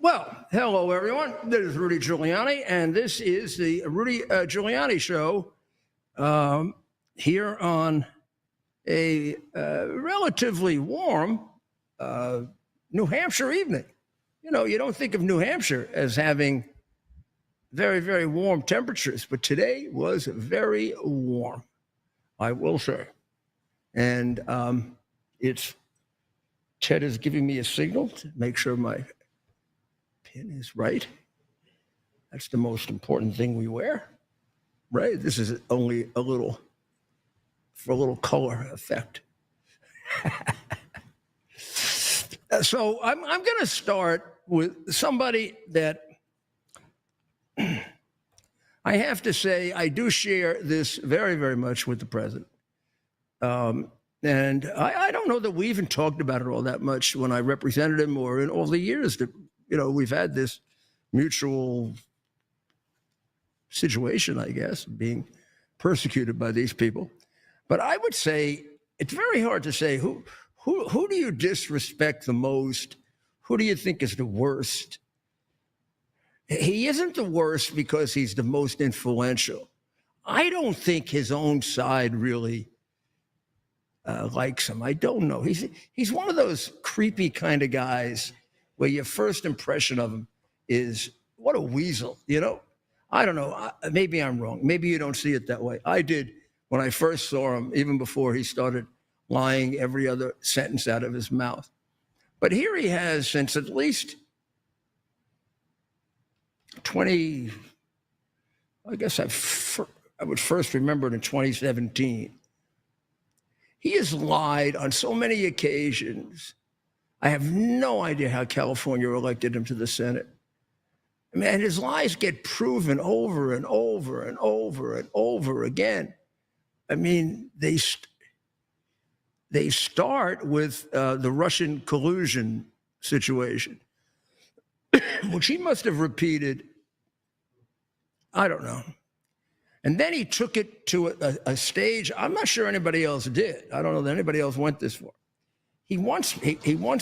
Well, hello, everyone. This is Rudy Giuliani, and this is the Rudy Giuliani Show here on a relatively warm New Hampshire evening. You know, you don't think of New Hampshire as having very, very warm temperatures, but today was very warm, I will say. And Ted is giving me a signal to make sure my pin is right. That's the most important thing we wear, right? This is only for a little color effect. So I'm going to start with somebody that I have to say I do share this very, very much with the president. And I don't know that we even talked about it all that much when I represented him or in all the years that, you know, we've had this mutual situation, I guess, being persecuted by these people. But I would say it's very hard to say who do you disrespect the most? Who do you think is the worst? He isn't the worst because he's the most influential. I don't think his own side really likes him. I don't know. He's one of those creepy kind of guys where your first impression of him is, what a weasel, you know? I don't know. Maybe I'm wrong. Maybe you don't see it that way. I did when I first saw him, even before he started lying every other sentence out of his mouth. But here he has, since at least 20, I guess I would first remember it in 2017. He has lied on so many occasions. I have no idea how California elected him to the Senate. I mean, and his lies get proven over and over and over and over again. I mean, they start with the Russian collusion situation, which he must have repeated, I don't know. And then he took it to a stage I'm not sure anybody else did. I don't know that anybody else went this far. He once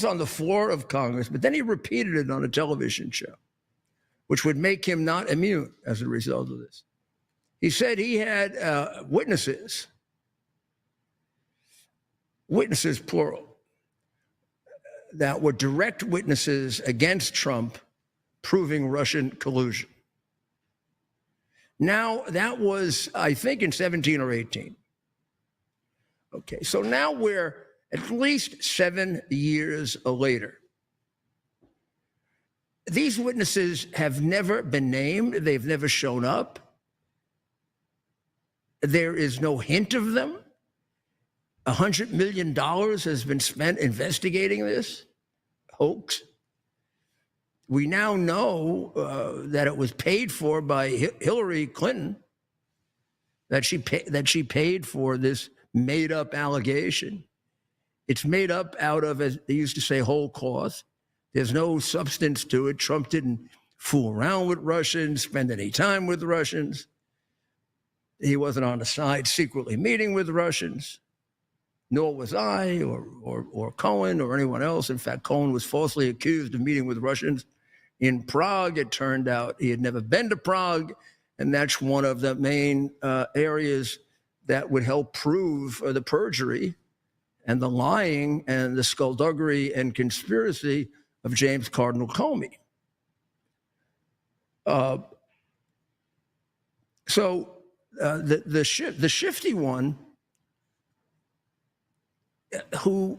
on the floor of Congress, but then he repeated it on a television show, which would make him not immune as a result of this. He said he had witnesses plural, that were direct witnesses against Trump proving Russian collusion. Now, that was, I think, in 17 or 18. Okay, so now we're at least 7 years later. These witnesses have never been named. They've never shown up. There is no hint of them. $100 million has been spent investigating this hoax. We now know that it was paid for by Hillary Clinton, that she paid for this made-up allegation. It's made up out of, as they used to say, whole cloth. There's no substance to it. Trump didn't fool around with Russians, spend any time with Russians. He wasn't on the side secretly meeting with Russians, nor was I or Cohen or anyone else. In fact, Cohen was falsely accused of meeting with Russians in Prague. It turned out he had never been to Prague, and that's one of the main areas that would help prove the perjury and the lying and the skullduggery and conspiracy of James Cardinal Comey. So the Shifty one, who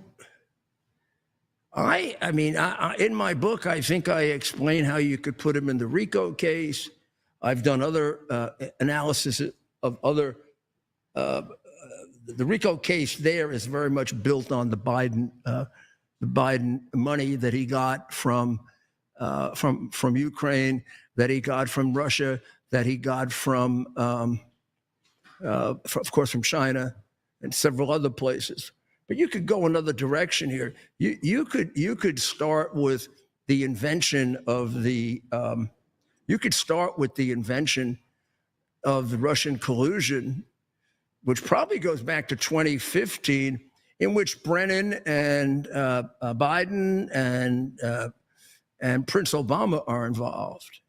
I mean, in my book, I think I explain how you could put him in the RICO case. I've done other analysis of other. The RICO case there is very much built on the Biden money that he got from Ukraine, that he got from Russia, that he got from of course, from China and several other places. But you could go another direction here. You could start with the invention of the Russian collusion, which probably goes back to 2015, in which Brennan and Biden and Prince Obama are involved.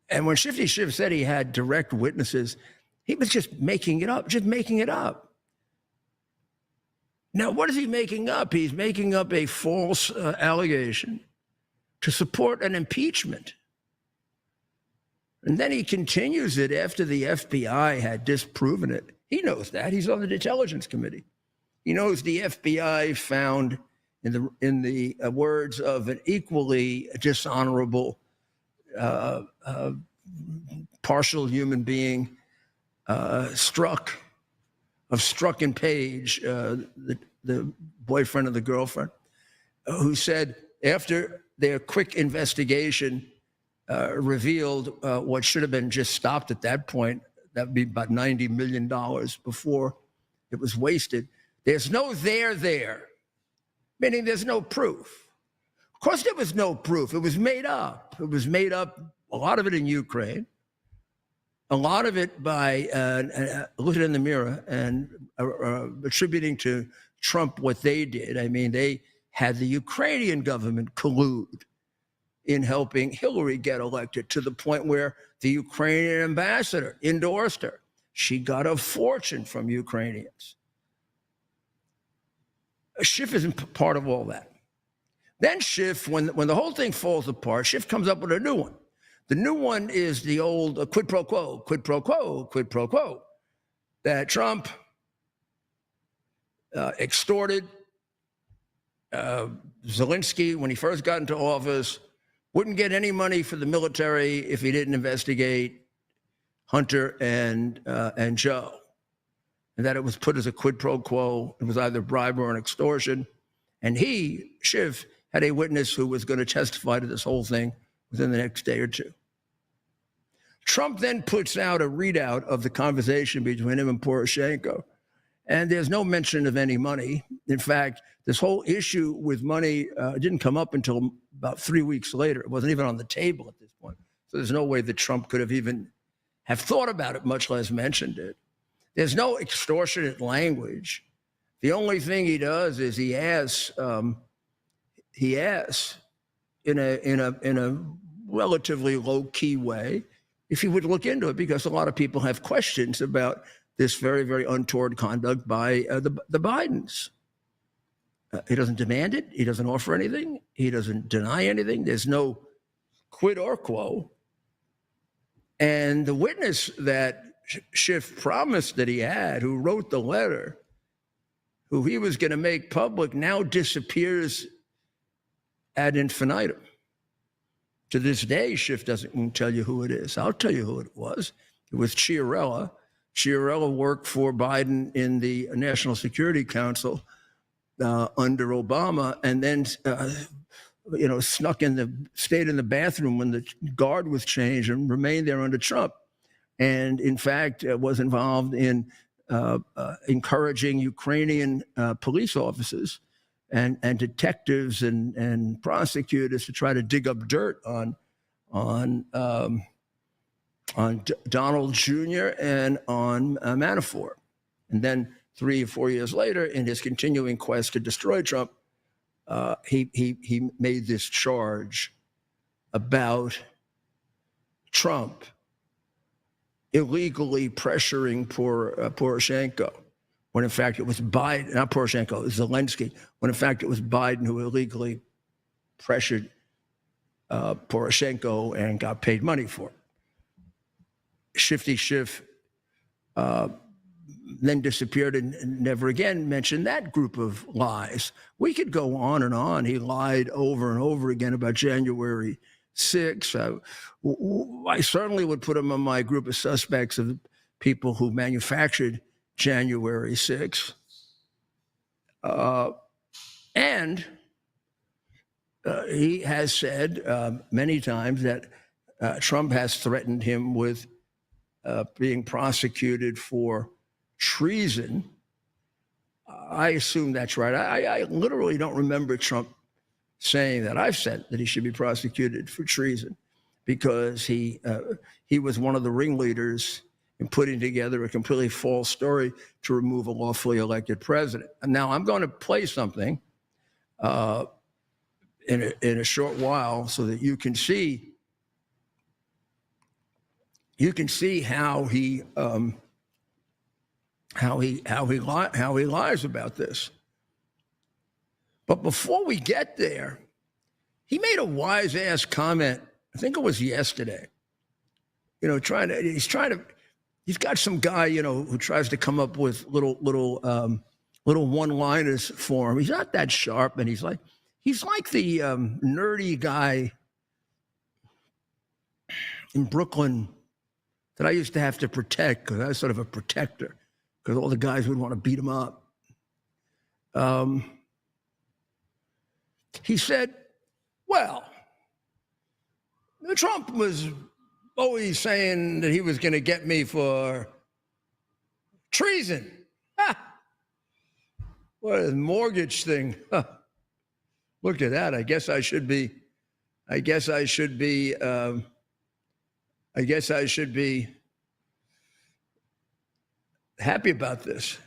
And when Shifty Schiff said he had direct witnesses, he was just making it up, Now, what is he making up? He's making up a false allegation to support an impeachment. And then he continues it after the FBI had disproven it. He knows that. He's on the Intelligence Committee. He knows the FBI found, in the words of an equally dishonorable partial human being, Struck and Page, the boyfriend of the girlfriend, who said after their quick investigation revealed what should have been just stopped at that point, that would be about $90 million before it was wasted. There's no there, meaning there's no proof. Of course, there was no proof. It was made up. It was made up, a lot of it in Ukraine, a lot of it by looking in the mirror and attributing to Trump what they did. I mean, they had the Ukrainian government collude in helping Hillary get elected, to the point where the Ukrainian ambassador endorsed her. She got a fortune from Ukrainians. Schiff isn't part of all that. Then Schiff, when the whole thing falls apart, Schiff comes up with a new one. The new one is the old quid pro quo, that Trump extorted Zelensky when he first got into office, wouldn't get any money for the military if he didn't investigate Hunter and Joe, and that it was put as a quid pro quo. It was either bribe or an extortion. And he, Schiff, had a witness who was going to testify to this whole thing within the next day or two. Trump then puts out a readout of the conversation between him and Poroshenko, and there's no mention of any money. In fact, this whole issue with money didn't come up until about 3 weeks later. It wasn't even on the table at this point. So there's no way that Trump could have even have thought about it, much less mentioned it. There's no extortionate language. The only thing he does is he asks in a relatively low-key way if he would look into it, because a lot of people have questions about this very, very untoward conduct by the Bidens. He doesn't demand it. He doesn't offer anything. He doesn't deny anything. There's no quid or quo. And the witness that Schiff promised that he had, who wrote the letter, who he was going to make public, now disappears ad infinitum. To this day, Schiff won't tell you who it is. I'll tell you who it was. It was Chiarella. Chiarella worked for Biden in the National Security Council under Obama, and then stayed in the bathroom when the guard was changed and remained there under Trump. And in fact, was involved in encouraging Ukrainian police officers and detectives and prosecutors to try to dig up dirt on Donald Jr. and on Manafort. And then 3 or 4 years later, in his continuing quest to destroy Trump, he made this charge about Trump illegally pressuring Poroshenko, when in fact it was Biden, not Poroshenko, it was Zelensky, when in fact it was Biden who illegally pressured Poroshenko and got paid money for it. Shifty Schiff then disappeared and never again mentioned that group of lies. We could go on and on. He lied over and over again about January 6th. I certainly would put him on my group of suspects of people who manufactured January 6th. And he has said many times that Trump has threatened him with being prosecuted for treason. I assume that's right. I literally don't remember Trump saying that. I've said that he should be prosecuted for treason because he was one of the ringleaders in putting together a completely false story to remove a lawfully elected president. And now I'm going to play something. in a short while so that you can see how he lies about this. But before we get there, he made a wise ass comment. I think it was yesterday. He's got some guy, who tries to come up with little one-liners for him. He's not that sharp, and he's like the nerdy guy in Brooklyn that I used to have to protect because I was sort of a protector because all the guys would want to beat him up. He said, well, Trump was always saying that he was going to get me for treason. What a mortgage thing. Look at that. I guess I should be happy about this.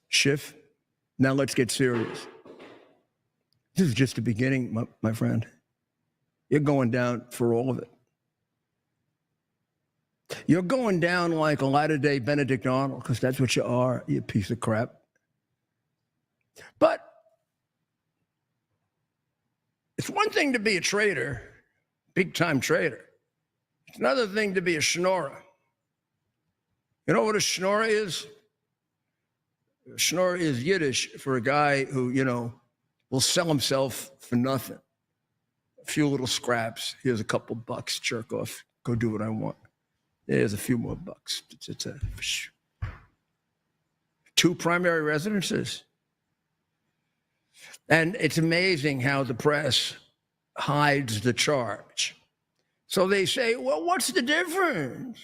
Schiff, now let's get serious. This is just the beginning, my friend. You're going down for all of it. You're going down like a latter-day Benedict Arnold, because that's what you are, you piece of crap. But it's one thing to be a traitor, big-time traitor. It's another thing to be a schnorrer. You know what a schnorrer is? A schnorrer is Yiddish for a guy who, will sell himself for nothing. A few little scraps. Here's a couple bucks. Jerk off. Go do what I want. There's a few more bucks. It's 2 primary residences. And it's amazing how the press hides the charge. So they say, well, what's the difference?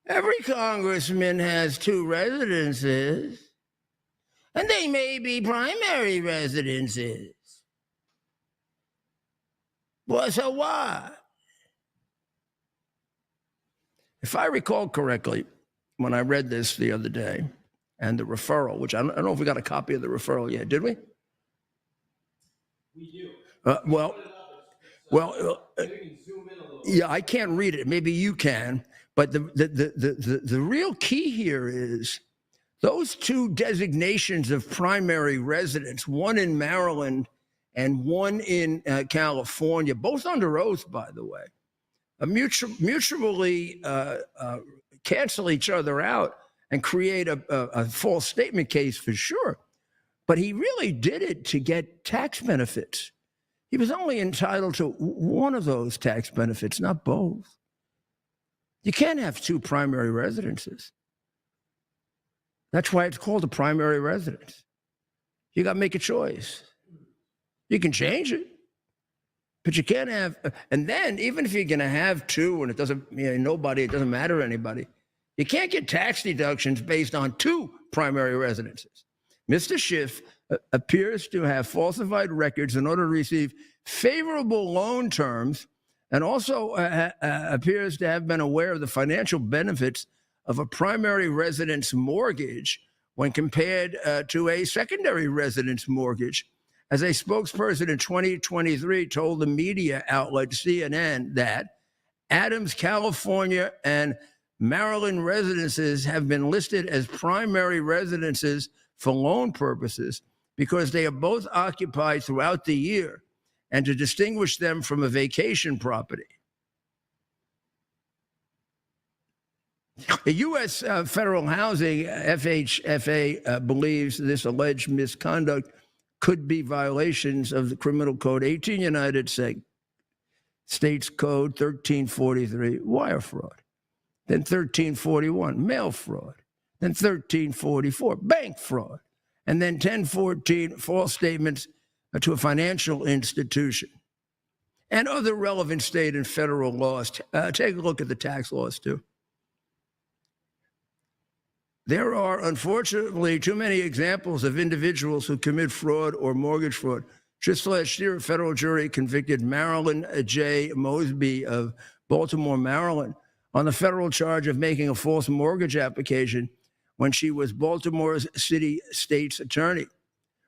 Every congressman has 2 residences, and they may be primary residences. Well, so what? If I recall correctly, when I read this the other day, and the referral, which I don't know if we got a copy of the referral yet, did we? We do. Yeah, I can't read it. Maybe you can. But the real key here is those 2 designations of primary residence, one in Maryland and one in California, both under oath, by the way, mutually cancel each other out and create a false statement case for sure. But he really did it to get tax benefits. He was only entitled to one of those tax benefits, not both. You can't have 2 primary residences. That's why it's called a primary residence. You got to make a choice. You can change it, but you can't have, and then even if you're going to have 2 and it doesn't, it doesn't matter to anybody, you can't get tax deductions based on 2 primary residences. Mr. Schiff appears to have falsified records in order to receive favorable loan terms and also appears to have been aware of the financial benefits of a primary residence mortgage when compared to a secondary residence mortgage. As a spokesperson in 2023 told the media outlet CNN that Adams, California, and Maryland residences have been listed as primary residences for loan purposes because they are both occupied throughout the year and to distinguish them from a vacation property. The U.S. Federal Housing, FHFA, believes this alleged misconduct could be violations of the Criminal Code 18 United States Code 1343, wire fraud, then 1341, mail fraud, then 1344, bank fraud, and then 1014, false statements to a financial institution, and other relevant state and federal laws. Take a look at the tax laws, too. There are, unfortunately, too many examples of individuals who commit fraud or mortgage fraud. Just last year, a federal jury convicted Marilyn J. Mosby of Baltimore, Maryland, on the federal charge of making a false mortgage application when she was Baltimore's city state's attorney.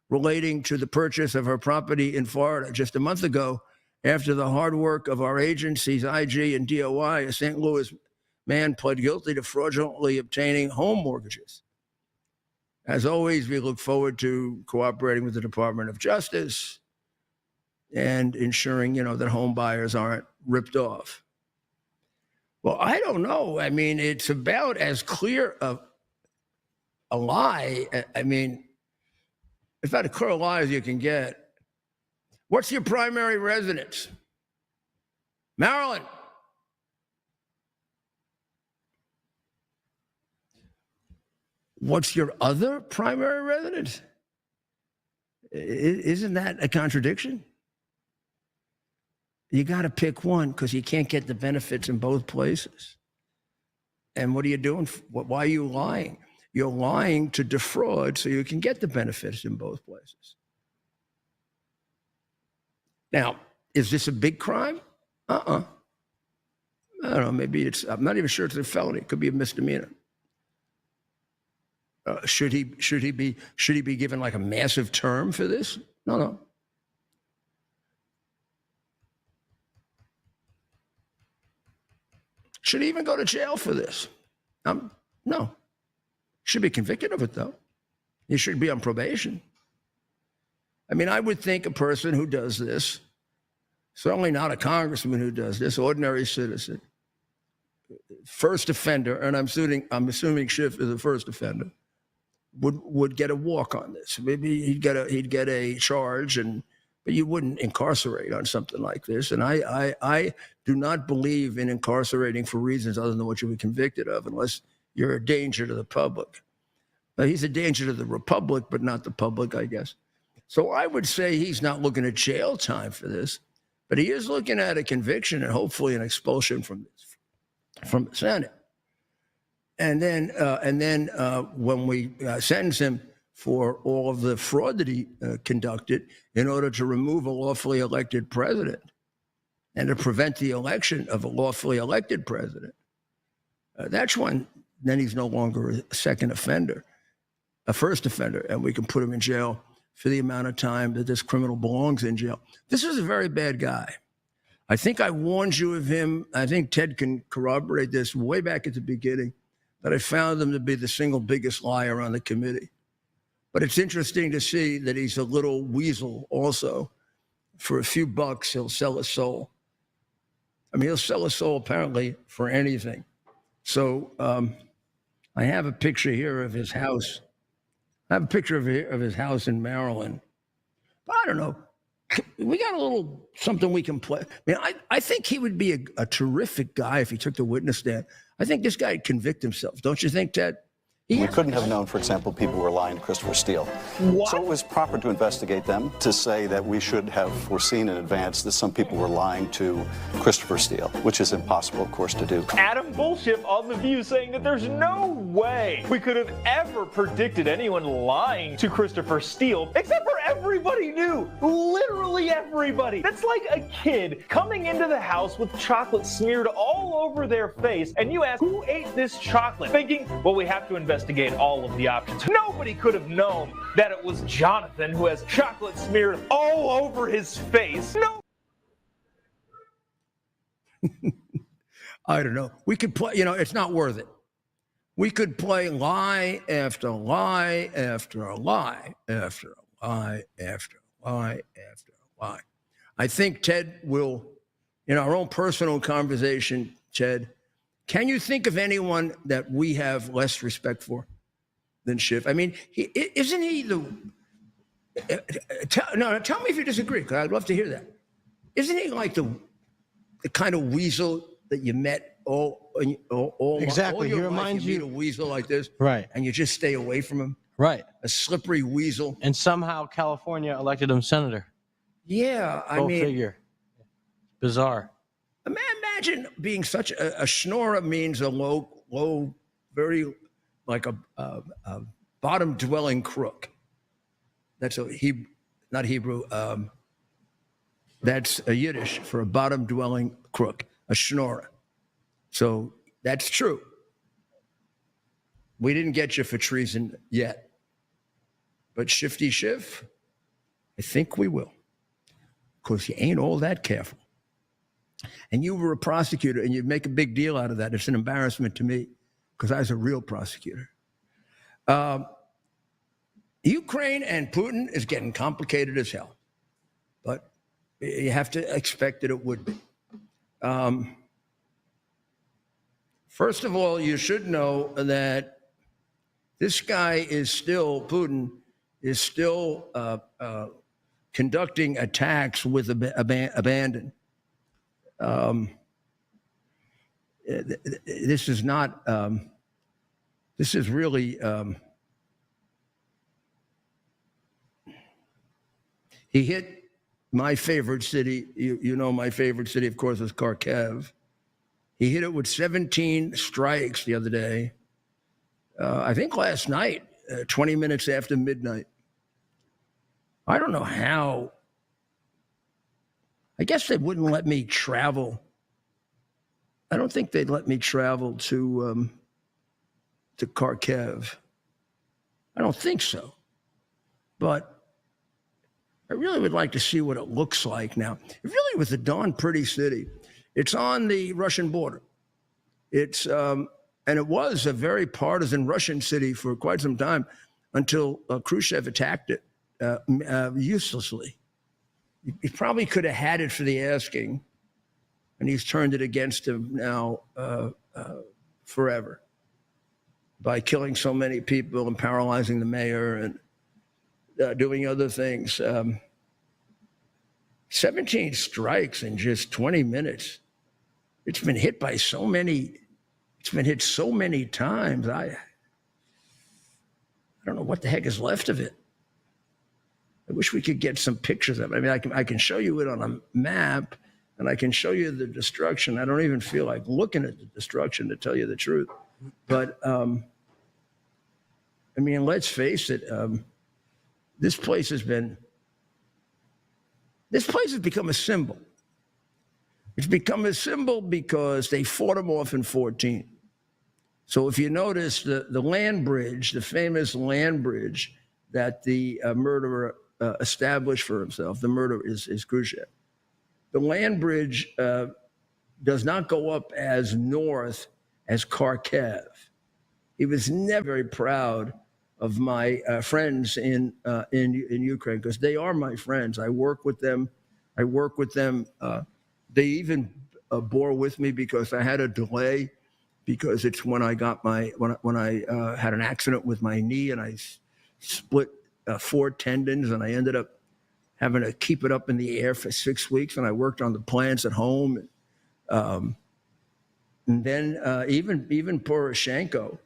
relating to the purchase of her property in Florida. Just a month ago, after the hard work of our agencies, IG and DOI, a St. Louis man pled guilty to fraudulently obtaining home mortgages. As always, we look forward to cooperating with the Department of Justice and ensuring, that home buyers aren't ripped off. Well, I don't know. I mean, it's about as clear a lie. I mean, it's about as clear a lie as you can get. What's your primary residence? Maryland. What's your other primary residence? Isn't that a contradiction? You got to pick one because you can't get the benefits in both places. And what are you doing? Why are you lying? You're lying to defraud so you can get the benefits in both places. Now, is this a big crime? I don't know. Maybe I'm not even sure it's a felony. It could be a misdemeanor. Should he be given like a massive term for this? No. Should he even go to jail for this? No. Should be convicted of it, though. He should be on probation. I mean, I would think a person who does this, certainly not a congressman who does this, ordinary citizen, first offender, and I'm assuming Schiff is a first offender, would get a walk on this. Maybe he'd get a charge, but you wouldn't incarcerate on something like this. And I do not believe in incarcerating for reasons other than what you were convicted of, unless you're a danger to the public. He's a danger to the republic, but not the public, I guess. So I would say he's not looking at jail time for this, but he is looking at a conviction and hopefully an expulsion from the Senate. And then when we sentence him for all of the fraud that he conducted in order to remove a lawfully elected president and to prevent the election of a lawfully elected president, that's when then he's no longer a second offender, a first offender, and we can put him in jail for the amount of time that this criminal belongs in jail. This is a very bad guy. I think I warned you of him. I think Ted can corroborate this way back at the beginning, that I found him to be the single biggest liar on the committee. But it's interesting to see that he's a little weasel also. For a few bucks, he'll sell his soul. I mean, he'll sell his soul apparently for anything. So I have a picture here of his house. I have a picture of his house in Maryland. But I don't know. We got a little something we can play. I mean, I think he would be a terrific guy if he took the witness stand. I think this guy would convict himself. Don't you think, Ted? We couldn't have known, for example, people were lying to Christopher Steele. What? So it was proper to investigate them, to say that we should have foreseen in advance that some people were lying to Christopher Steele, which is impossible, of course, to do. Adam Bullshit on The View saying that there's no way we could have ever predicted anyone lying to Christopher Steele, except for everybody knew. Literally everybody. That's like a kid coming into the house with chocolate smeared all over their face, and you ask, who ate this chocolate? Thinking, well, we have to investigate all of the options. Nobody could have known that it was Jonathan who has chocolate smeared all over his face. No. I don't know. We could play, it's not worth it. We could play lie after lie after lie after lie after lie after lie. I think Ted will, in our own personal conversation, Ted, can you think of anyone that we have less respect for than Schiff? I mean, isn't he the... tell me if you disagree, because I'd love to hear that. Isn't he like the kind of weasel that you met all exactly? All he reminds you meet a weasel like this, right? And you just stay away from him, right? A slippery weasel. And somehow California elected him senator. Yeah, I mean, figure. Bizarre. Imagine being such a schnorrer means a low, very like a bottom-dwelling crook. That's not Hebrew. That's a Yiddish for a bottom-dwelling crook, a schnorrer. So that's true. We didn't get you for treason yet, but Shifty Schiff, I think we will, because you ain't all that careful. And you were a prosecutor, and you make a big deal out of that. It's an embarrassment to me, because I was a real prosecutor. Ukraine and Putin is getting complicated as hell, but you have to expect that it would be. First of all, you should know that this guy is still, Putin is still conducting attacks with abandon. This is not, this is really, he hit my favorite city. You know, my favorite city, of course, is Kharkiv. He hit it with 17 strikes the other day. I think last night, 20 minutes after midnight. I don't know how. I guess they wouldn't let me travel. I don't think they'd let me travel to Kharkiv. I don't think so. But I really would like to see what it looks like now. It really was a darn pretty city. It's on the Russian border. It's and it was a very partisan Russian city for quite some time until Khrushchev attacked it uselessly. He probably could have had it for the asking, and he's turned it against him now forever by killing so many people and paralyzing the mayor and doing other things. 17 strikes in just 20 minutes. It's been hit by so many. It's been hit so many times. I don't know what the heck is left of it. I wish we could get some pictures of it. I mean, I can show you it on a map, and I can show you the destruction. I don't even feel like looking at the destruction, to tell you the truth. But I mean, let's face it. This place has become a symbol. It's become a symbol because they fought him off in 14. So if you notice the land bridge, the famous land bridge that the murderer established for himself, the murderer is Khrushchev. The land bridge does not go up as north as Kharkiv. He was never very proud of my friends in Ukraine, because they are my friends. I work with them. They even bore with me because I had a delay, because it's when I got when I had an accident with my knee, and I split 4 tendons, and I ended up having to keep it up in the air for 6 weeks, and I worked on the plants at home. And then even Poroshenko,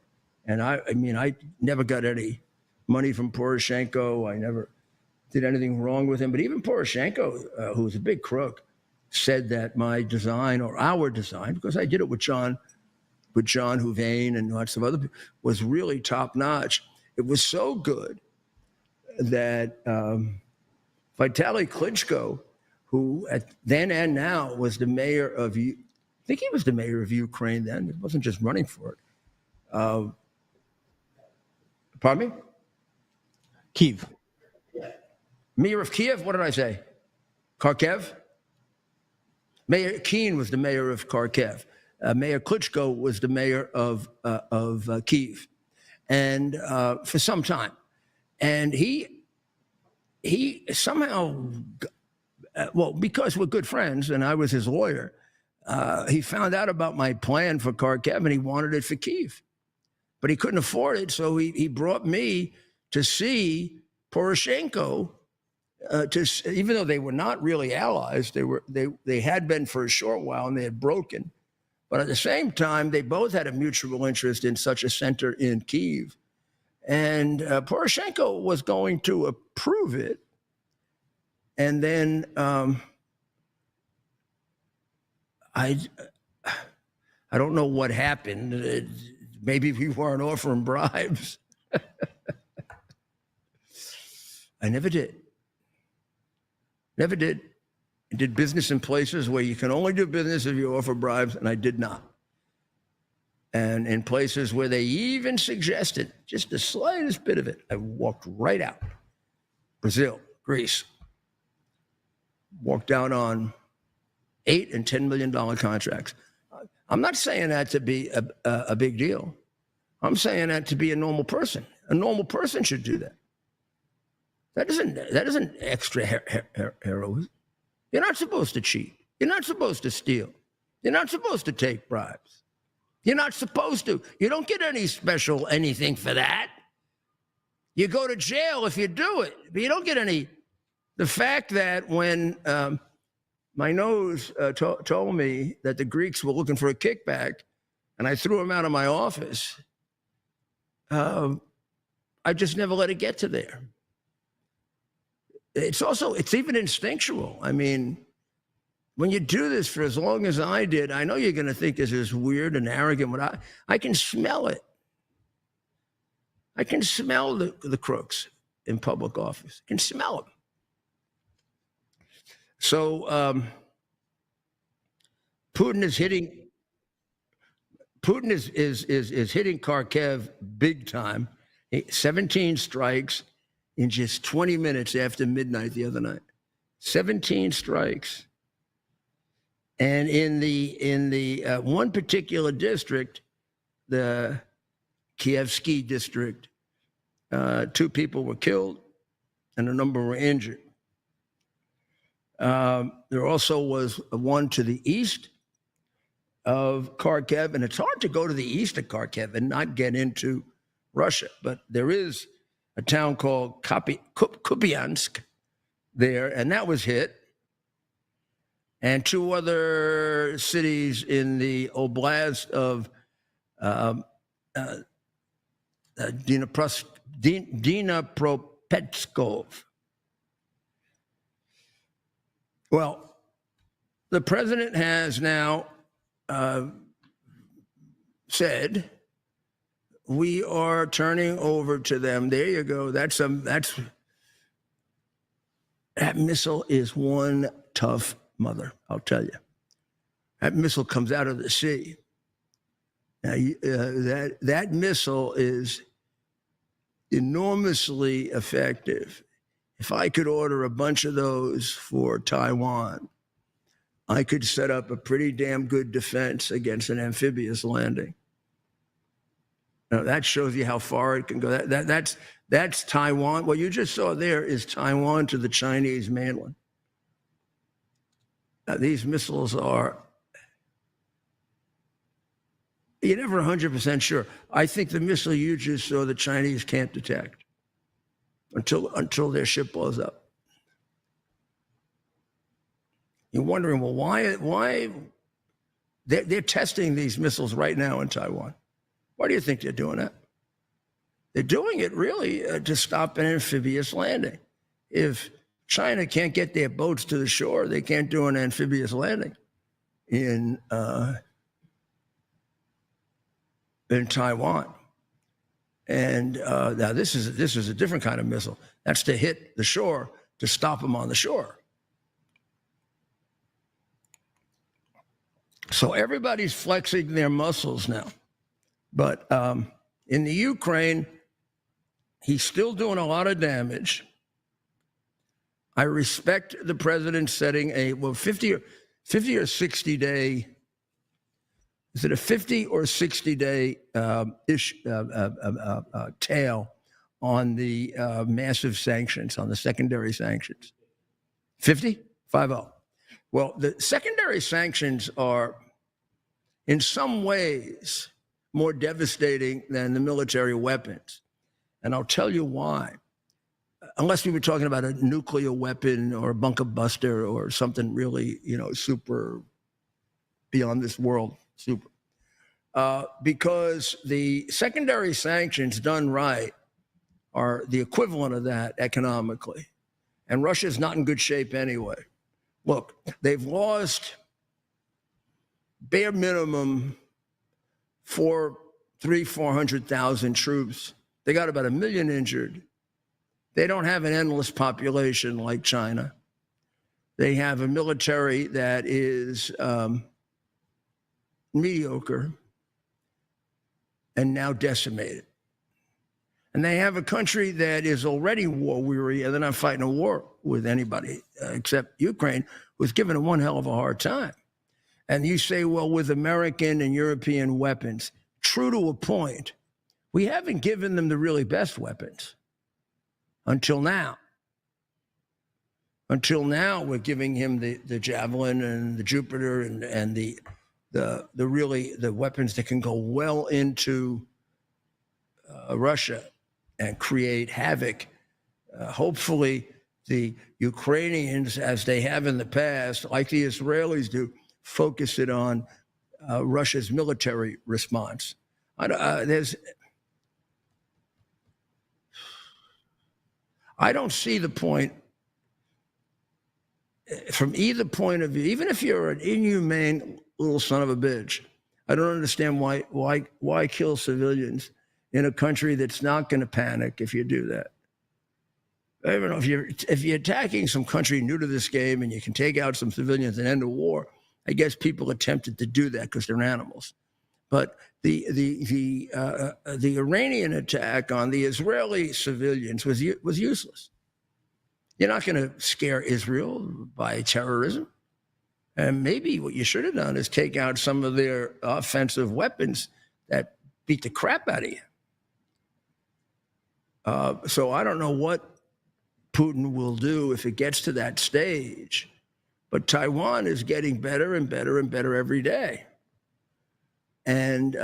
and I mean, I never got any money from Poroshenko. I never did anything wrong with him. But even Poroshenko, who was a big crook, said that my design, or our design, because I did it with John Houvain and lots of other people, was really top notch. It was so good that Vitaly Klitschko, who then and now was the mayor of, I think he was the mayor of Ukraine then. It wasn't just running for it. Pardon me? Kyiv. Mayor of Kiev? What did I say? Kharkiv? Mayor Keen was the mayor of Kharkiv. Mayor Klitschko was the mayor of Kyiv, and for some time. And he somehow, well, because we're good friends and I was his lawyer, he found out about my plan for Kharkiv, and he wanted it for Kyiv. But he couldn't afford it, so he brought me to see Poroshenko, even though they were not really allies, they had been for a short while, and they had broken. But at the same time, they both had a mutual interest in such a center in Kyiv. And Poroshenko was going to approve it. And then I don't know what happened. Maybe we weren't offering bribes. I never did. Never did. I did business in places where you can only do business if you offer bribes, and I did not. And in places where they even suggested just the slightest bit of it, I walked right out. Brazil, Greece, walked out on $8 and $10 million contracts. I'm not saying that to be a big deal. I'm saying that to be a normal person. A normal person should do that. That isn't extra heroism. You're not supposed to cheat. You're not supposed to steal. You're not supposed to take bribes. You're not supposed to. You don't get any special anything for that. You go to jail if you do it, but you don't get any. The fact that when my nose told me that the Greeks were looking for a kickback and I threw him out of my office, I just never let it get to there. It's even instinctual. I mean, when you do this for as long as I did, I know you're going to think this is weird and arrogant, but I can smell it. I can smell the crooks in public office. I can smell them. So Putin is hitting Kharkiv big time. 17 strikes in just 20 minutes after midnight the other night. 17 strikes. And in the one particular district, the Kievsky district, 2 people were killed and a number were injured. There also was one to the east of Kharkiv, and it's hard to go to the east of Kharkiv and not get into Russia, but there is a town called Kupiansk there, and that was hit. And 2 other cities in the oblast of Dnipropetrovsk. Well, the president has now said, we are turning over to them. There you go. That missile is one tough mother, I'll tell you. That missile comes out of the sea. Now, that missile is enormously effective. If I could order a bunch of those for Taiwan, I could set up a pretty damn good defense against an amphibious landing. Now, that shows you how far it can go. That's Taiwan. What you just saw there is Taiwan to the Chinese mainland. Now, these missiles are, you're never 100% sure. I think the missile you just saw the Chinese can't detect until their ship blows up. You're wondering, well, why? They're testing these missiles right now in Taiwan. Why do you think they're doing that? They're doing it really to stop an amphibious landing. If China can't get their boats to the shore, they can't do an amphibious landing in Taiwan. And now this is a different kind of missile. That's to hit the shore, to stop them on the shore. So everybody's flexing their muscles now. But in the Ukraine, he's still doing a lot of damage. I respect the president setting a 50 or 60 day. Is it a 50 or 60 day tail on the massive sanctions, on the secondary sanctions? 50? 5-0. Well, the secondary sanctions are in some ways more devastating than the military weapons. And I'll tell you why. Unless we were talking about a nuclear weapon or a bunker buster or something really, super beyond this world, super. Because the secondary sanctions done right are the equivalent of that economically. And Russia's not in good shape anyway. Look, they've lost bare minimum 400,000 troops. They got about 1 million injured. They don't have an endless population like China. They have a military that is mediocre and now decimated. And they have a country that is already war weary, and they're not fighting a war with anybody except Ukraine, who's given them one hell of a hard time. And you say, well, with American and European weapons, true to a point, we haven't given them the really best weapons until now. Until now, we're giving him the Javelin and the Jupiter and the weapons that can go well into Russia and create havoc. Hopefully, the Ukrainians, as they have in the past, like the Israelis do, focus it on Russia's military response. I don't see the point from either point of view. Even if you're an inhumane little son of a bitch, I don't understand why kill civilians in a country that's not going to panic if you do that. I don't know, if you're attacking some country new to this game and you can take out some civilians and end a war, I guess people are tempted to do that because they're animals. But the Iranian attack on the Israeli civilians was useless. You're not going to scare Israel by terrorism. And maybe what you should have done is take out some of their offensive weapons that beat the crap out of you. So I don't know what Putin will do if it gets to that stage. But Taiwan is getting better and better and better every day. And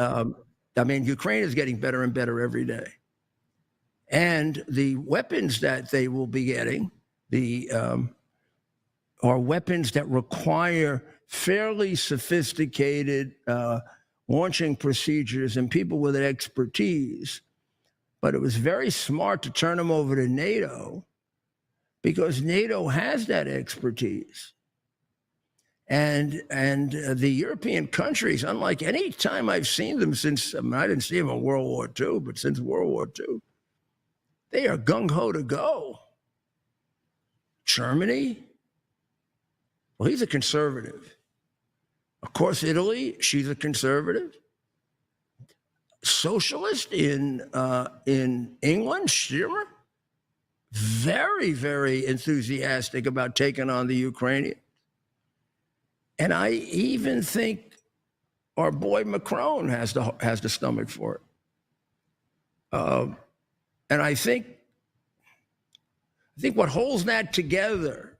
Ukraine is getting better and better every day. And the weapons that they will be getting are weapons that require fairly sophisticated launching procedures and people with expertise. But it was very smart to turn them over to NATO because NATO has that expertise. And the European countries, unlike any time I've seen them since, I didn't see them in World War II, but since World War II, they are gung-ho to go. Germany, well, he's a conservative. Of course, Italy, she's a conservative. Socialist in England, Schirmer, very, very enthusiastic about taking on the Ukrainians. And I even think our boy Macron has the stomach for it. And I think what holds that together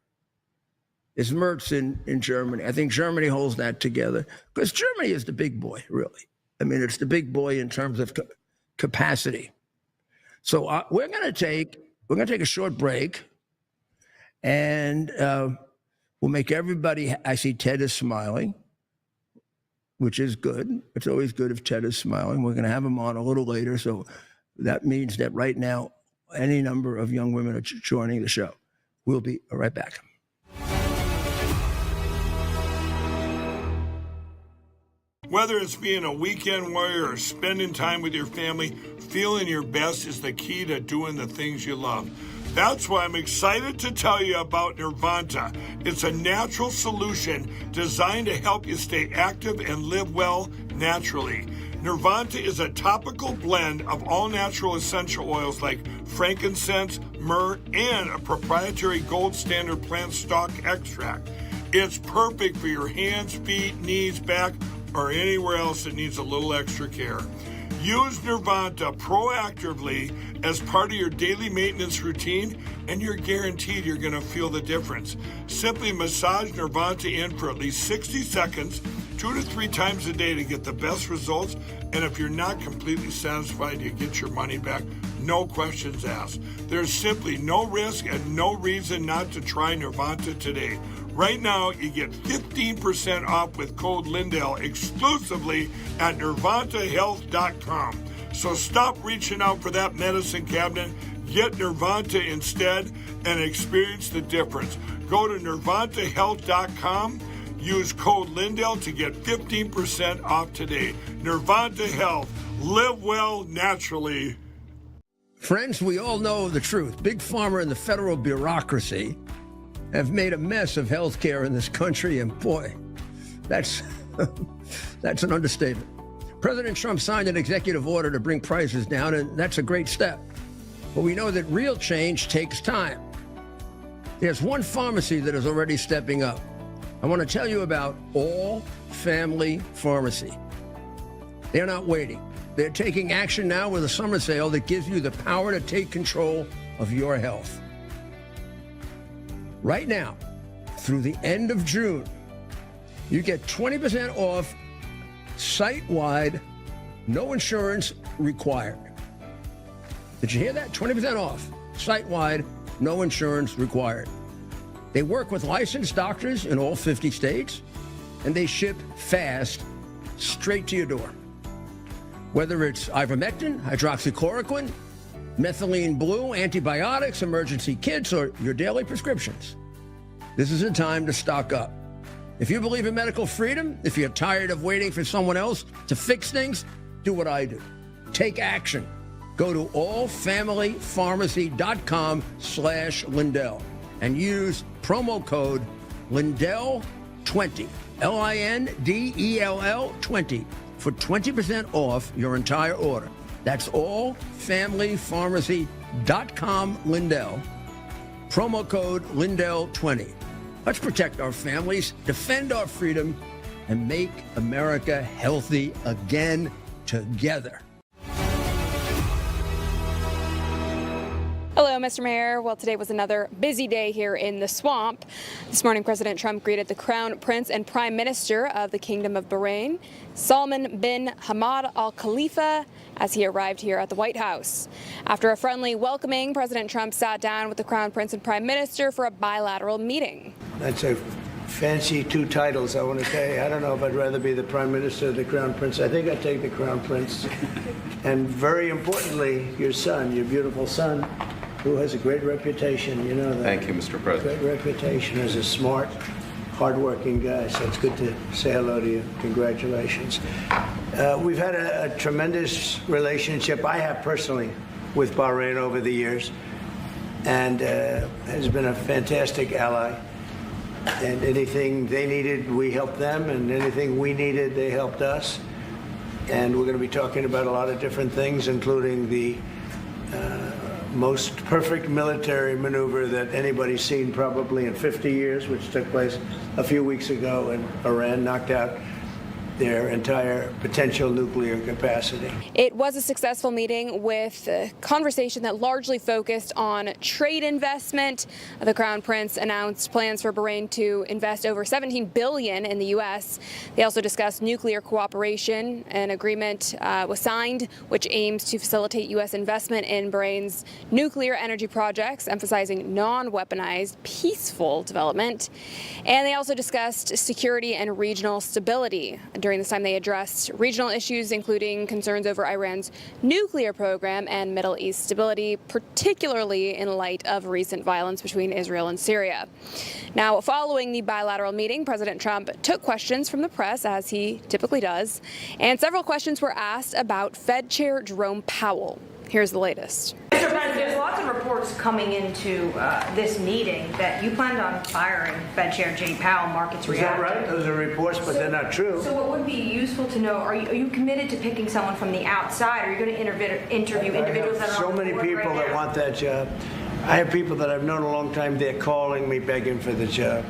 is Merz in Germany. I think Germany holds that together because Germany is the big boy, really. I mean, it's the big boy in terms of capacity. So we're going to take a short break, and we'll make everybody. I see Ted is smiling, which is good. It's always good if Ted is smiling. We're going to have him on a little later, so that means that right now, any number of young women are joining the show. We'll be right back. Whether it's being a weekend warrior or spending time with your family, feeling your best is the key to doing the things you love. That's why I'm excited to tell you about Nirvanta. It's a natural solution designed to help you stay active and live well naturally. Nirvanta is a topical blend of all natural essential oils like frankincense, myrrh, and a proprietary gold standard plant stock extract. It's perfect for your hands, feet, knees, back, or anywhere else that needs a little extra care. Use Nirvanta proactively as part of your daily maintenance routine, and you're guaranteed you're going to feel the difference. Simply massage Nirvanta in for at least 60 seconds, 2 to 3 times a day to get the best results. And if you're not completely satisfied, you get your money back. No questions asked. There's simply no risk and no reason not to try Nirvanta today. Right now, you get 15% off with code Lindell exclusively at NirvantaHealth.com. So stop reaching out for that medicine cabinet. Get Nirvanta instead and experience the difference. Go to NirvantaHealth.com. Use code Lindell to get 15% off today. Nirvanta Health. Live well naturally. Friends, we all know the truth. Big Pharma and the federal bureaucracy have made a mess of healthcare in this country, and boy, that's an understatement. President Trump signed an executive order to bring prices down, and that's a great step. But we know that real change takes time. There's one pharmacy that is already stepping up. I want to tell you about All Family Pharmacy. They're not waiting. They're taking action now with a summer sale that gives you the power to take control of your health. Right now, through the end of June, you get 20% off site-wide, no insurance required. Did you hear that? 20% off site-wide, no insurance required. They work with licensed doctors in all 50 states, and they ship fast straight to your door. Whether it's ivermectin, hydroxychloroquine, methylene blue, antibiotics, emergency kits, or your daily prescriptions, this is a time to stock up. If you believe in medical freedom, if you're tired of waiting for someone else to fix things, do what I do. Take action. Go to allfamilypharmacy.com/Lindell and use promo code LindellTV, LINDELL 20 for 20% off your entire order. That's allfamilypharmacy.com/Lindell. Promo code LindellTV. Let's protect our families, defend our freedom, and make America healthy again together. Hello, Mr. Mayor. Well, today was another busy day here in the swamp. This morning, President Trump greeted the Crown Prince and Prime Minister of the Kingdom of Bahrain, Salman bin Hamad Al Khalifa, as he arrived here at the White House. After a friendly welcoming, President Trump sat down with the Crown Prince and Prime Minister for a bilateral meeting. That's a fancy two titles, I want to say. I don't know if I'd rather be the Prime Minister or the Crown Prince. I think I'd take the Crown Prince. And very importantly, your son, your beautiful son, who has a great reputation, you know that. Thank you, Mr. President. Great reputation as a smart, hardworking guy, so it's good to say hello to you. Congratulations. We've had a tremendous relationship, I have personally, with Bahrain over the years, and has been a fantastic ally. And anything they needed, we helped them, and anything we needed, they helped us. And we're going to be talking about a lot of different things, including the most perfect military maneuver that anybody's seen probably in 50 years, which took place a few weeks ago, and Iran knocked out their entire potential nuclear capacity. It was a successful meeting with a conversation that largely focused on trade investment. The Crown Prince announced plans for Bahrain to invest over $17 billion in the U.S. They also discussed nuclear cooperation. An agreement was signed which aims to facilitate U.S. investment in Bahrain's nuclear energy projects, emphasizing non-weaponized, peaceful development. And they also discussed security and regional stability. During this time, they addressed regional issues, including concerns over Iran's nuclear program and Middle East stability, particularly in light of recent violence between Israel and Syria. Now, following the bilateral meeting, President Trump took questions from the press, as he typically does, and several questions were asked about Fed Chair Jerome Powell. Here's the latest. Mr. President, there's lots of reports coming into this meeting that you planned on firing Fed Chair Jay Powell. Markets reacted. Is that right? Those are reports, but they're not true. So what would be useful to know, are you committed to picking someone from the outside? Are you going to interview individuals that are so on the many board people right that now? want that job. I have people that I've known a long time. They're calling me, begging for the job.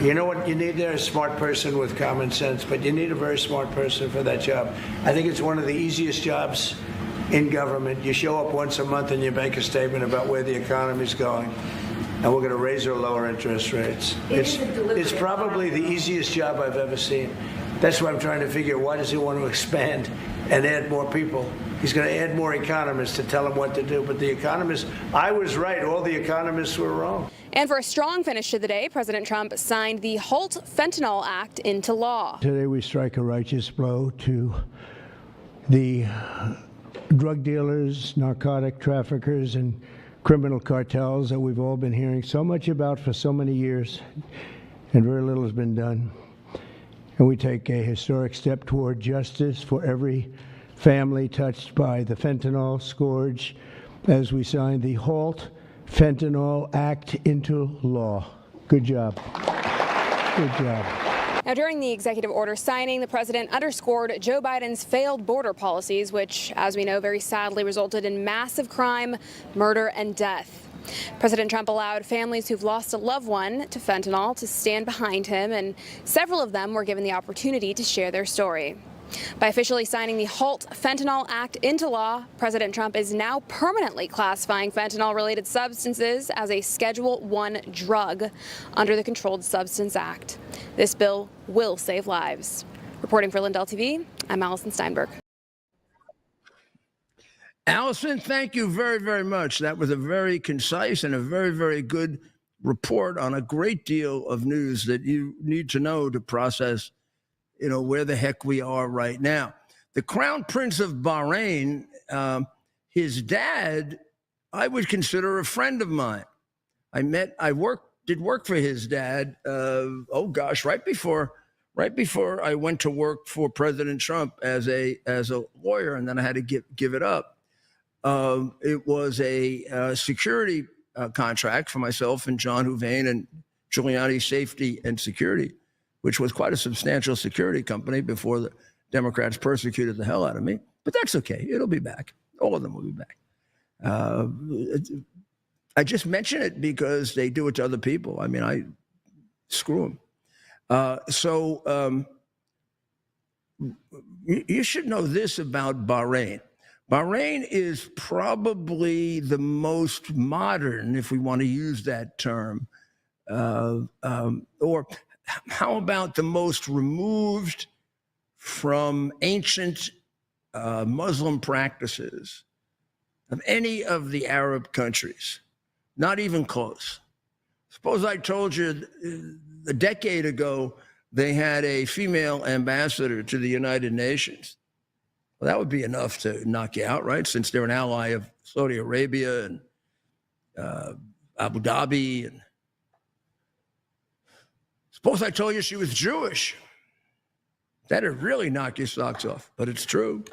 You know what you need there? A smart person with common sense, but you need a very smart person for that job. I think it's one of the easiest jobs in government. You show up once a month and you make a statement about where the economy's going, and we're going to raise or lower interest rates. It's probably the easiest job I've ever seen. That's why I'm trying to figure, why does he want to expand and add more people? He's going to add more economists to tell him what to do. But the economists, I was right. All the economists were wrong. And for a strong finish to the day, President Trump signed the Halt Fentanyl Act into law. Today we strike a righteous blow to the drug dealers, narcotic traffickers, and criminal cartels that we've all been hearing so much about for so many years, and very little has been done. And we take a historic step toward justice for every family touched by the fentanyl scourge as we sign the Halt Fentanyl Act into law. Good job. Good job. Now, during the executive order signing, the president underscored Joe Biden's failed border policies, which, as we know, very sadly resulted in massive crime, murder, and death. President Trump allowed families who've lost a loved one to fentanyl to stand behind him, and several of them were given the opportunity to share their story. By officially signing the HALT Fentanyl Act into law, President Trump is now permanently classifying fentanyl-related substances as a Schedule I drug under the Controlled Substance Act. This bill will save lives. Reporting for LindellTV, I'm Allison Steinberg. Allison, thank you very, very much. That was a very concise and a very, very good report on a great deal of news that you need to know to process, where the heck we are right now. The Crown Prince of Bahrain, his dad, I would consider a friend of mine. I did work for his dad, right before I went to work for President Trump as a lawyer, and then I had to give it up. It was a security contract for myself and John Houvain and Giuliani Safety and Security, which was quite a substantial security company before the Democrats persecuted the hell out of me. But that's okay. It'll be back. All of them will be back. I just mention it because they do it to other people. I mean, I screw them. You should know this about Bahrain. Bahrain is probably the most modern, if we want to use that term, or how about the most removed from ancient Muslim practices of any of the Arab countries? Not even close. Suppose I told you a decade ago they had a female ambassador to the United Nations. Well, that would be enough to knock you out, right? Since they're an ally of Saudi Arabia and Abu Dhabi. And suppose I told you she was Jewish. That'd really knock your socks off, but it's true.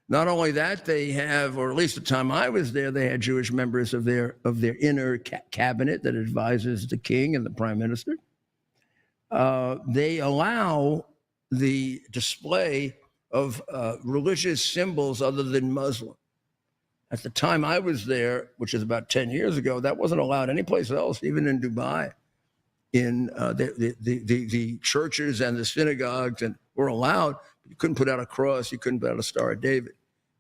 Not only that, they have, or at least the time I was there, they had Jewish members of their inner cabinet that advises the king and the prime minister. They allow the display of religious symbols other than Muslim. At the time I was there, which is about 10 years ago, that wasn't allowed anyplace else, even in Dubai. In the churches and the synagogues and were allowed. You couldn't put out a cross. You couldn't put out a Star of David.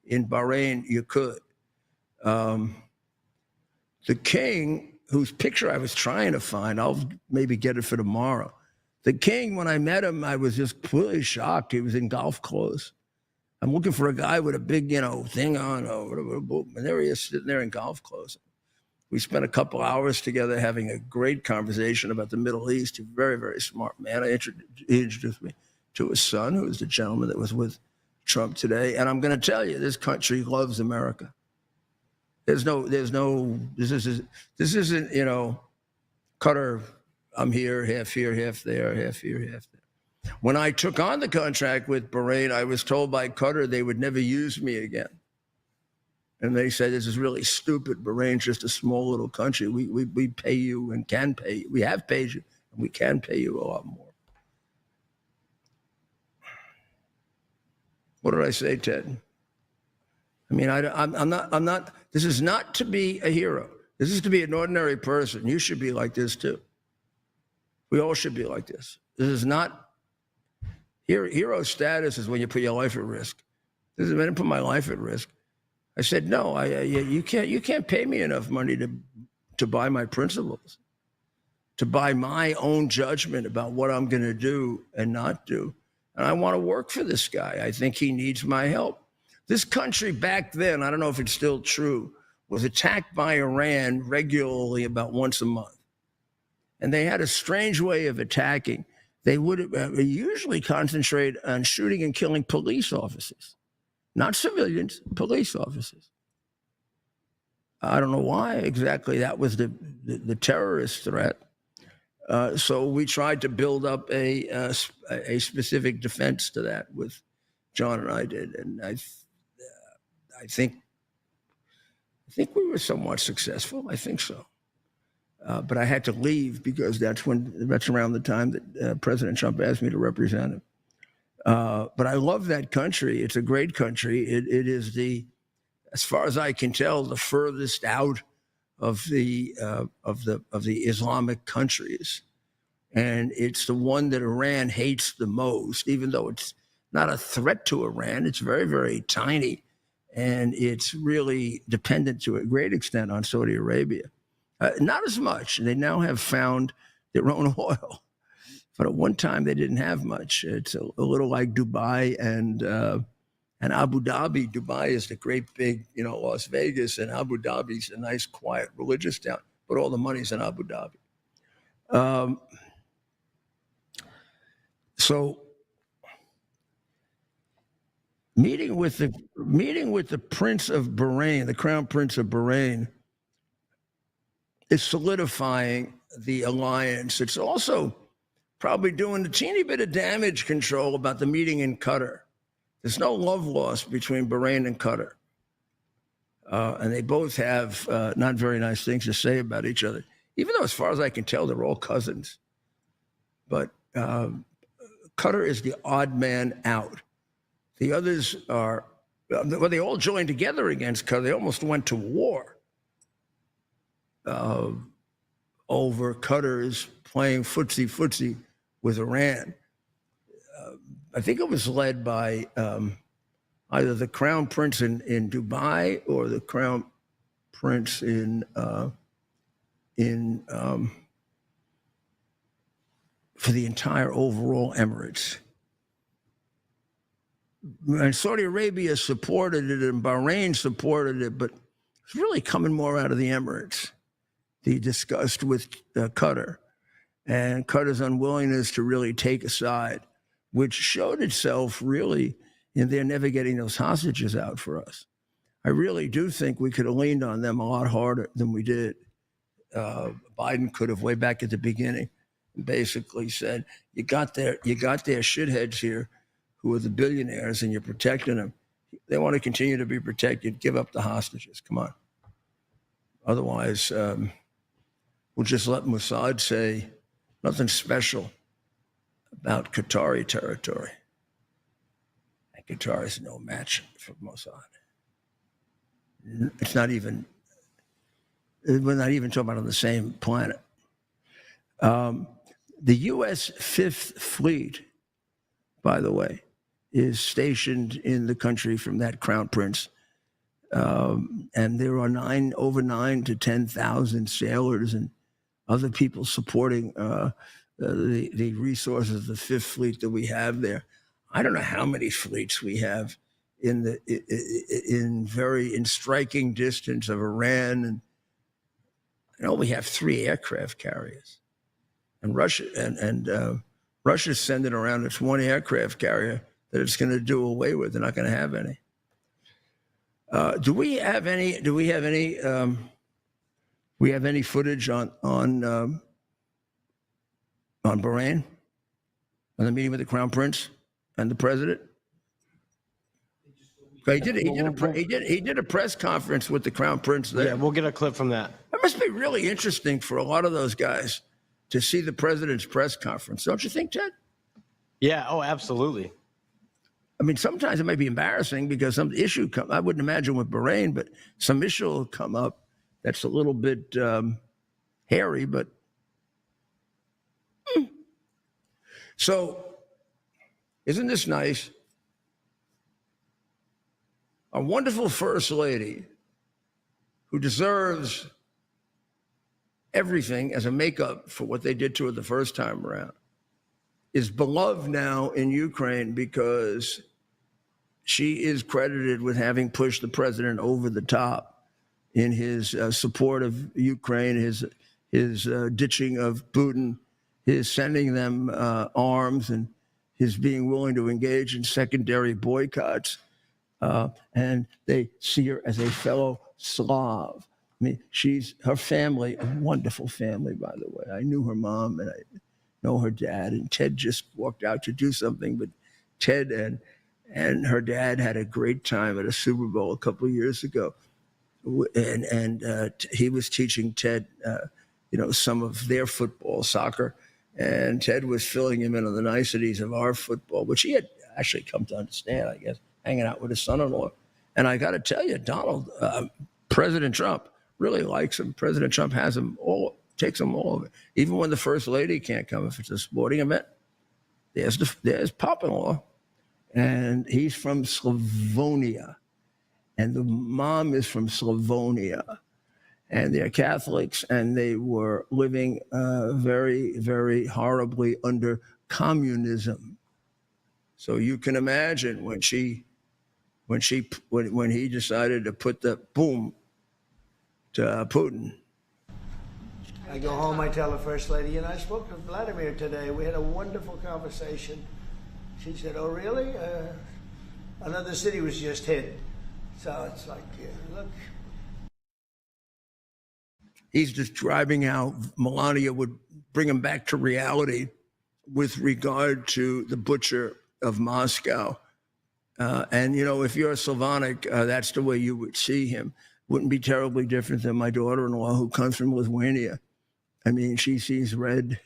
In Bahrain, you could. The king, whose picture I was trying to find, I'll maybe get it for tomorrow. The king, when I met him, I was just completely shocked. He was in golf clothes. I'm looking for a guy with a big, thing on, and there he is sitting there in golf clothes. We spent a couple hours together having a great conversation about the Middle East. He's a very, very smart man. He introduced me to his son, who was the gentleman that was with Trump today. And I'm going to tell you, this country loves America. This isn't, Qatar, I'm here, half there, half here, half there. When I took on the contract with Bahrain, I was told by Qatar they would never use me again. And they said, this is really stupid. Bahrain's just a small little country. We pay you and can pay you. We have paid you, and we can pay you a lot more. What did I say, Ted? I mean, I'm not, this is not to be a hero. This is to be an ordinary person. You should be like this too. We all should be like this. This is not, hero status is when you put your life at risk. This is when I put my life at risk. I said, no, you can't pay me enough money to buy my principles, to buy my own judgment about what I'm going to do and not do. And I want to work for this guy. I think he needs my help. This country back then, I don't know if it's still true, was attacked by Iran regularly about once a month. And they had a strange way of attacking. They would usually concentrate on shooting and killing police officers. Not civilians, police officers. I don't know why exactly that was the terrorist threat. So we tried to build up a specific defense to that with John and I did. And I think we were somewhat successful. I think so. but I had to leave because that's around the time that President Trump asked me to represent him. But I love that country. It's a great country. It is as far as I can tell, the furthest out of the Islamic countries, and it's the one that Iran hates the most. Even though it's not a threat to Iran, it's very, very tiny, and it's really dependent to a great extent on Saudi Arabia. Not as much. They now have found their own oil, but at one time they didn't have much. It's a little like Dubai and Abu Dhabi. Dubai is the great big, Las Vegas, and Abu Dhabi's a nice, quiet, religious town, but all the money's in Abu Dhabi. So meeting with the Prince of Bahrain, the Crown Prince of Bahrain, is solidifying the alliance. It's also probably doing a teeny bit of damage control about the meeting in Qatar. There's no love lost between Bahrain and Qatar. And they both have not very nice things to say about each other, even though, as far as I can tell, they're all cousins. But Qatar is the odd man out. The others they all joined together against Qatar. They almost went to war over Qatar's playing footsie with Iran. I think it was led by either the Crown Prince in Dubai or the Crown Prince for the entire overall Emirates. And Saudi Arabia supported it and Bahrain supported it, but it's really coming more out of the Emirates. The disgust with Qatar and Qatar's unwillingness to really take a side, which showed itself really in their never getting those hostages out for us. I really do think we could have leaned on them a lot harder than we did. Biden could have, way back at the beginning, basically said, you got their shitheads here who are the billionaires and you're protecting them. They want to continue to be protected. Give up the hostages. Come on. Otherwise, we'll just let Mossad say nothing special about Qatari territory. And Qatar is no match for Mossad. We're not even talking about on the same planet. The U.S. Fifth Fleet, by the way, is stationed in the country from that Crown Prince. And there are over 9,000 to 10,000 sailors and other people supporting the resources of the Fifth Fleet that we have there. I don't know how many fleets we have in striking distance of Iran, and I know we have 3 aircraft carriers, and Russia's sending around its 1 aircraft carrier that it's going to do away with. They're not going to have any. Do we have any footage on Bahrain, on the meeting with the Crown Prince and the president? He did a press conference with the Crown Prince there. Yeah, we'll get a clip from that. It must be really interesting for a lot of those guys to see the president's press conference, don't you think, Ted? Yeah, oh, absolutely. I mean, sometimes it might be embarrassing because some issue I wouldn't imagine with Bahrain, but some issue will come up that's a little bit hairy, but So, isn't this nice? A wonderful First Lady who deserves everything as a makeup for what they did to her the first time around is beloved now in Ukraine because she is credited with having pushed the president over the top in his support of Ukraine, his ditching of Putin, his sending them arms, and his being willing to engage in secondary boycotts. And they see her as a fellow Slav. I mean, her family, a wonderful family, by the way. I knew her mom and I know her dad, and Ted just walked out to do something, but Ted and her dad had a great time at a Super Bowl a couple of years ago. And he was teaching Ted some of their football, soccer. And Ted was filling him in on the niceties of our football, which he had actually come to understand, I guess, hanging out with his son-in-law. And I got to tell you, Donald, President Trump really likes him. President Trump has him all, takes him all over. Even when the first lady can't come, if it's a sporting event, there's Papa-in-law. And he's from Slavonia. And the mom is from Slavonia. And they're Catholics, and they were living very, very horribly under communism. So you can imagine when he decided to put the boom to Putin. I go home, I tell the First Lady, I spoke to Vladimir today. We had a wonderful conversation. She said, "Oh, really? Another city was just hit." So it's like, look. He's describing how Melania would bring him back to reality with regard to the butcher of Moscow. And, if you're a Slavonic, that's the way you would see him. Wouldn't be terribly different than my daughter-in-law who comes from Lithuania. I mean, she sees red,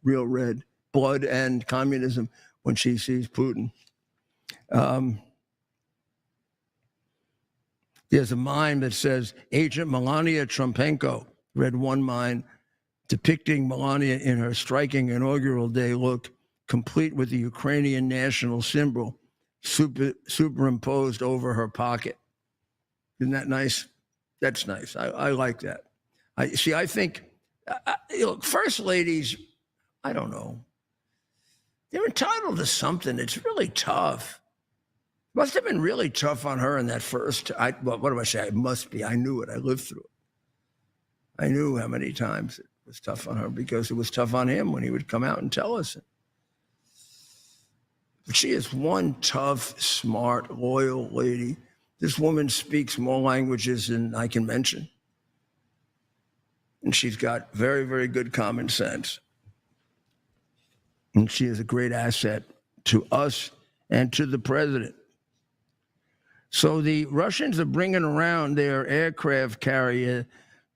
real red, blood and communism when she sees Putin. There's a mime that says, Agent Melania Trumpenko, read one mime depicting Melania in her striking inaugural day look, complete with the Ukrainian national symbol superimposed over her pocket. Isn't that nice? That's nice. I like that. I think, first ladies, I don't know. They're entitled to something. It's really tough. Must have been really tough on her in that first, what do I say? It must be. I knew it. I lived through it. I knew how many times it was tough on her because it was tough on him when he would come out and tell us. But she is one tough, smart, loyal lady. This woman speaks more languages than I can mention. And she's got very, very good common sense. And she is a great asset to us and to the president. So the Russians are bringing around their aircraft carrier,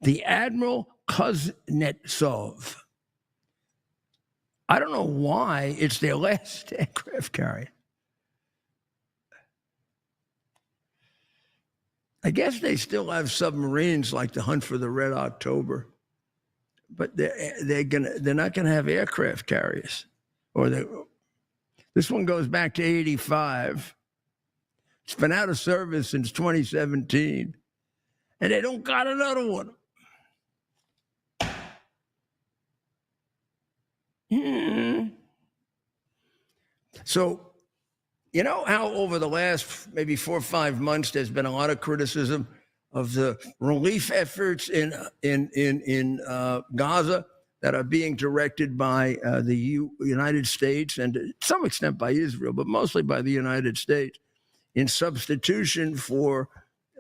the Admiral Kuznetsov. I don't know why it's their last aircraft carrier. I guess they still have submarines like the Hunt for the Red October, but they're not gonna have aircraft carriers. This one goes back to 85. It's been out of service since 2017, and they don't got another one. So, you know how over the last maybe 4 or 5 months, there's been a lot of criticism of the relief efforts in Gaza that are being directed by the United States and to some extent by Israel, but mostly by the United States, in substitution for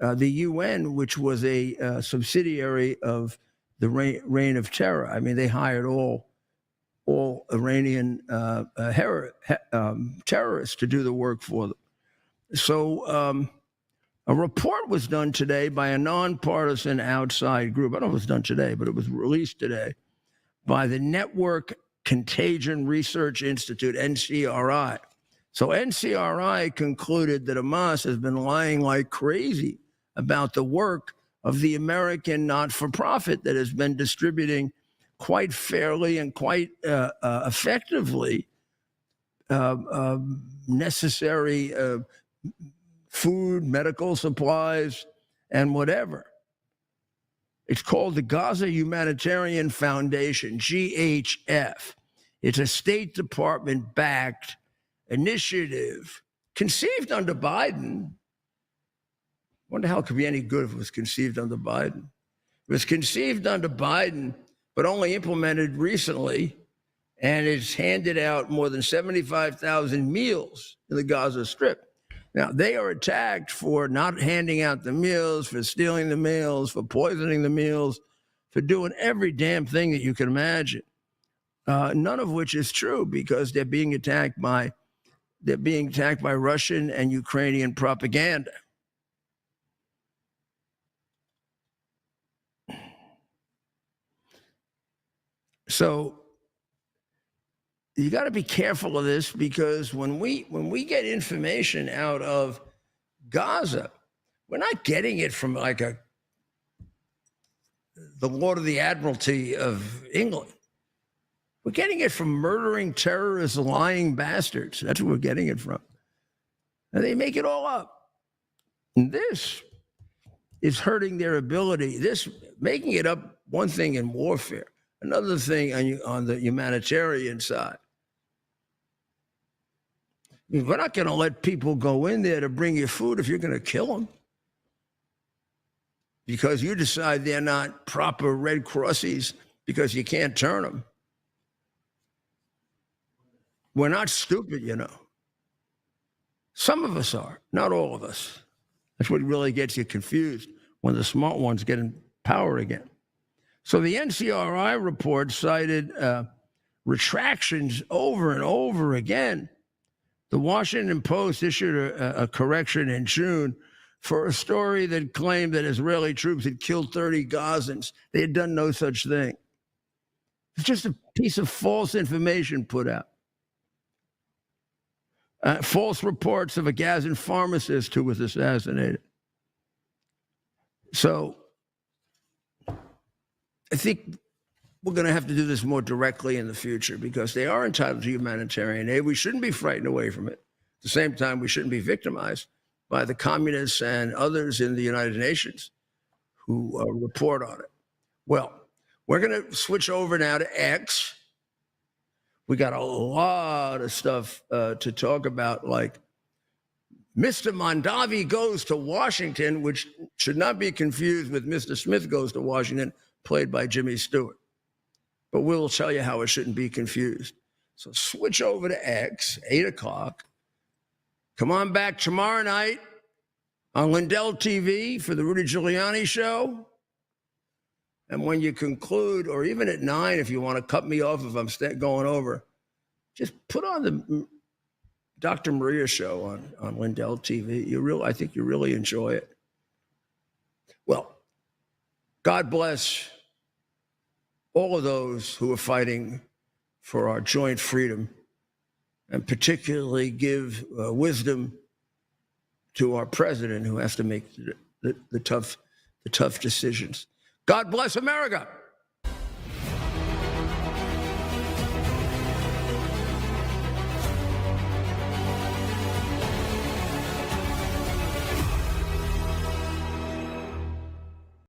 the UN, which was a subsidiary of the Reign of Terror. I mean, they hired all Iranian terrorists to do the work for them. So a report was done today by a nonpartisan outside group. I don't know if it was done today, but it was released today by the Network Contagion Research Institute, NCRI. So NCRI concluded that Hamas has been lying like crazy about the work of the American not-for-profit that has been distributing quite fairly and quite effectively necessary food, medical supplies, and whatever. It's called the Gaza Humanitarian Foundation, GHF. It's a State Department-backed initiative conceived under Biden. Wonder how it could be any good if it was conceived under Biden. It was conceived under Biden, but only implemented recently, and it's handed out more than 75,000 meals in the Gaza Strip. Now, they are attacked for not handing out the meals, for stealing the meals, for poisoning the meals, for doing every damn thing that you can imagine. None of which is true because they're being attacked by Russian and Ukrainian propaganda. So you got to be careful of this, because when we get information out of Gaza, we're not getting it from like the Lord of the Admiralty of England. We're getting it from murdering terrorists, lying bastards. That's where we're getting it from. And they make it all up. And this is hurting their ability. This making it up, one thing in warfare, another thing on the humanitarian side. I mean, we're not going to let people go in there to bring you food if you're going to kill them, because you decide they're not proper Red Crossies because you can't turn them. We're not stupid, you know. Some of us are, not all of us. That's what really gets you confused, when the smart ones get in power again. So the NCRI report cited retractions over and over again. The Washington Post issued a correction in June for a story that claimed that Israeli troops had killed 30 Gazans. They had done no such thing. It's just a piece of false information put out. False reports of a Gazan pharmacist who was assassinated. So I think we're going to have to do this more directly in the future, because they are entitled to humanitarian aid. We shouldn't be frightened away from it. At the same time, we shouldn't be victimized by the communists and others in the United Nations who report on it. Well, we're going to switch over now to X. We got a lot of stuff to talk about, like Mr. Mondavi goes to Washington, which should not be confused with Mr. Smith goes to Washington, played by Jimmy Stewart. But we'll tell you how it shouldn't be confused. So switch over to X, 8 o'clock. Come on back tomorrow night on LindellTV for the Rudy Giuliani show. And when you conclude, or even at 9, if you want to cut me off if I'm going over, just put on the Dr. Maria show on LindellTV. I think you really enjoy it. Well, God bless all of those who are fighting for our joint freedom, and particularly give wisdom to our president, who has to make the tough decisions. God bless America.